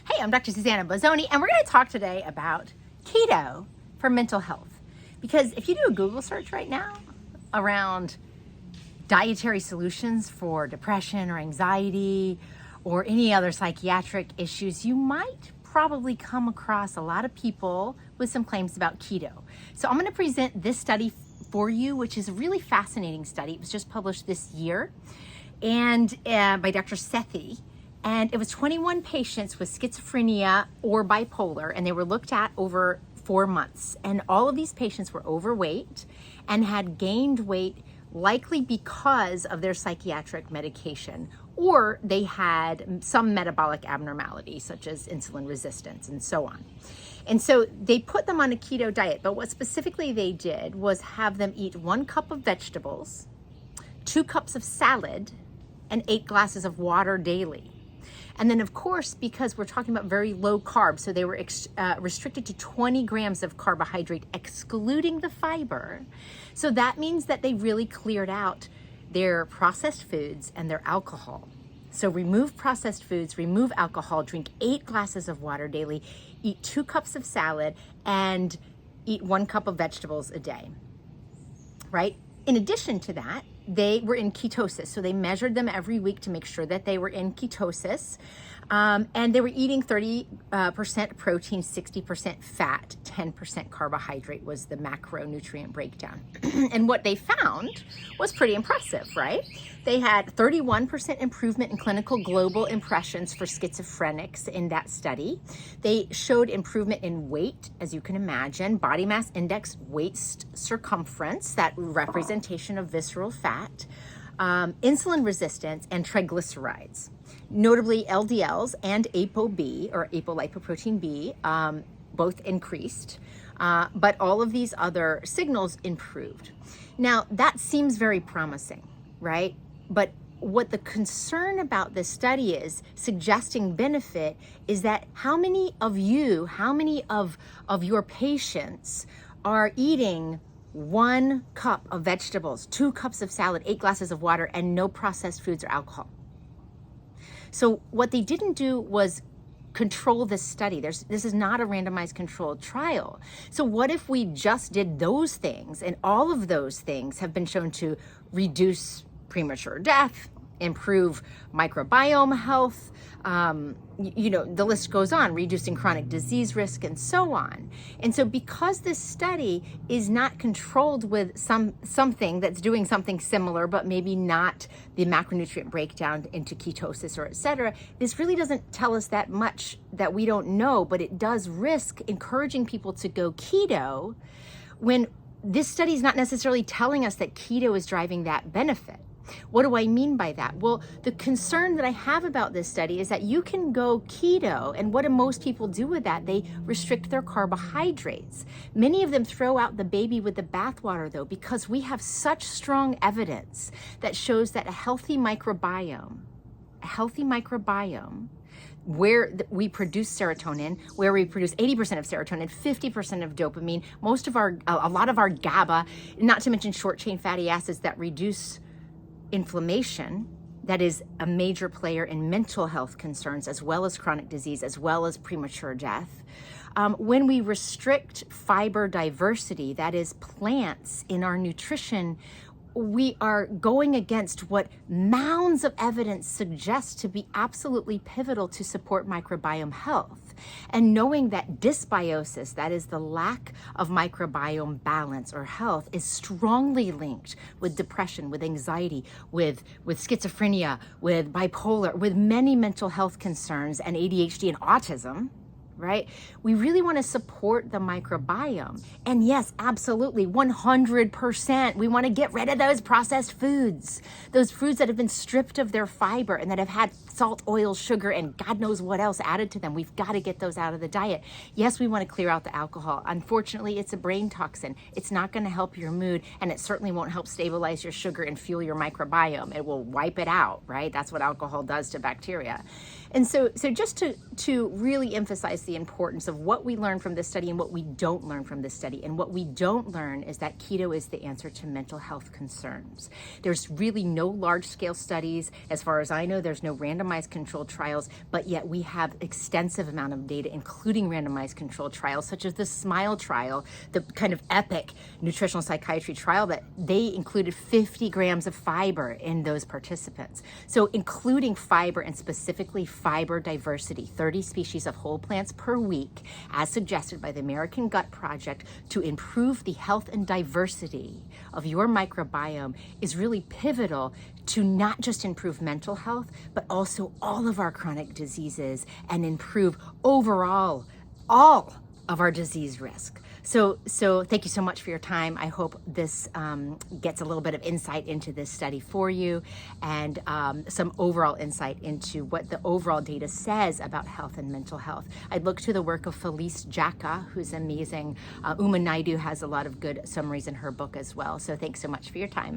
Hey, I'm Dr. Susanna Bozzoni, and we're going to talk today about keto for mental health. Because if you do a Google search right now around dietary solutions for depression or anxiety or any other psychiatric issues, you might probably come across a lot of people with some claims about keto. So I'm going to present this study for you, which is a really fascinating study. It was just published this year and by Dr. Sethi. And it was 21 patients with schizophrenia or bipolar, and they were looked at over 4 months. And all of these patients were overweight and had gained weight likely because of their psychiatric medication, or they had some metabolic abnormality such as insulin resistance and so on. And so they put them on a keto diet, but what specifically they did was have them eat 1 cup of vegetables, 2 cups of salad, and 8 glasses of water daily. And then, of course, because we're talking about very low carbs, so they were restricted to 20 grams of carbohydrate, excluding the fiber. So that means that they really cleared out their processed foods and their alcohol. So remove processed foods, remove alcohol, drink 8 glasses of water daily, eat 2 cups of salad, and eat 1 cup of vegetables a day, right? In addition to that, they were in ketosis. So they measured them every week to make sure that they were in ketosis. And they were eating 30% protein, 60% fat, 10% carbohydrate was the macronutrient breakdown. And what they found was pretty impressive, right? They had 31% improvement in clinical global impressions for schizophrenics in that study. They showed improvement in weight, as you can imagine, body mass index, waist circumference, that representation of visceral fat, insulin resistance, and triglycerides. Notably, LDLs and ApoB, or apolipoprotein B, both increased, but all of these other signals improved. Now, that seems very promising, right? But what the concern about this study is, suggesting benefit, is that how many of your patients are eating 1 cup of vegetables, 2 cups of salad, 8 glasses of water, and no processed foods or alcohol? So what they didn't do was control this study. This is not a randomized controlled trial. So what if we just did those things, and all of those things have been shown to reduce premature death, improve microbiome health, the list goes on, reducing chronic disease risk and so on. And so because this study is not controlled with something that's doing something similar, but maybe not the macronutrient breakdown into ketosis or et cetera, this really doesn't tell us that much that we don't know, but it does risk encouraging people to go keto when this study is not necessarily telling us that keto is driving that benefit. What do I mean by that? Well, the concern that I have about this study is that you can go keto, and what do most people do with that? They restrict their carbohydrates. Many of them throw out the baby with the bathwater, though, because we have such strong evidence that shows that a healthy microbiome, where we produce serotonin, where we produce 80% of serotonin, 50% of dopamine, a lot of our GABA, not to mention short chain fatty acids that reduce inflammation, that is a major player in mental health concerns, as well as chronic disease, as well as premature death. When we restrict fiber diversity, that is plants in our nutrition, we are going against what mounds of evidence suggest to be absolutely pivotal to support microbiome health. And knowing that dysbiosis, that is the lack of microbiome balance or health, is strongly linked with depression, with anxiety, with schizophrenia, with bipolar, with many mental health concerns, and ADHD and autism, right? We really want to support the microbiome. And yes, absolutely, 100%. We want to get rid of those processed foods, those foods that have been stripped of their fiber and that have had salt, oil, sugar, and God knows what else added to them. We've got to get those out of the diet. Yes, we want to clear out the alcohol. Unfortunately, it's a brain toxin. It's not going to help your mood, and it certainly won't help stabilize your sugar and fuel your microbiome. It will wipe it out, right? That's what alcohol does to bacteria. And so just to really emphasize the importance of what we learn from this study and what we don't learn from this study. And what we don't learn is that keto is the answer to mental health concerns. There's really no large-scale studies. As far as I know, there's no randomized randomized controlled trials, but yet we have extensive amount of data, including randomized controlled trials, such as the SMILE trial, the kind of epic nutritional psychiatry trial that they included 50 grams of fiber in those participants. So including fiber, and specifically fiber diversity, 30 species of whole plants per week, as suggested by the American Gut Project, to improve the health and diversity of your microbiome, is really pivotal to not just improve mental health, but also all of our chronic diseases, and improve overall all of our disease risk. So thank you so much for your time. I hope this gets a little bit of insight into this study for you, and some overall insight into what the overall data says about health and mental health. I'd look to the work of Felice Jacka, who's amazing. Uma Naidu has a lot of good summaries in her book as well. So thanks so much for your time.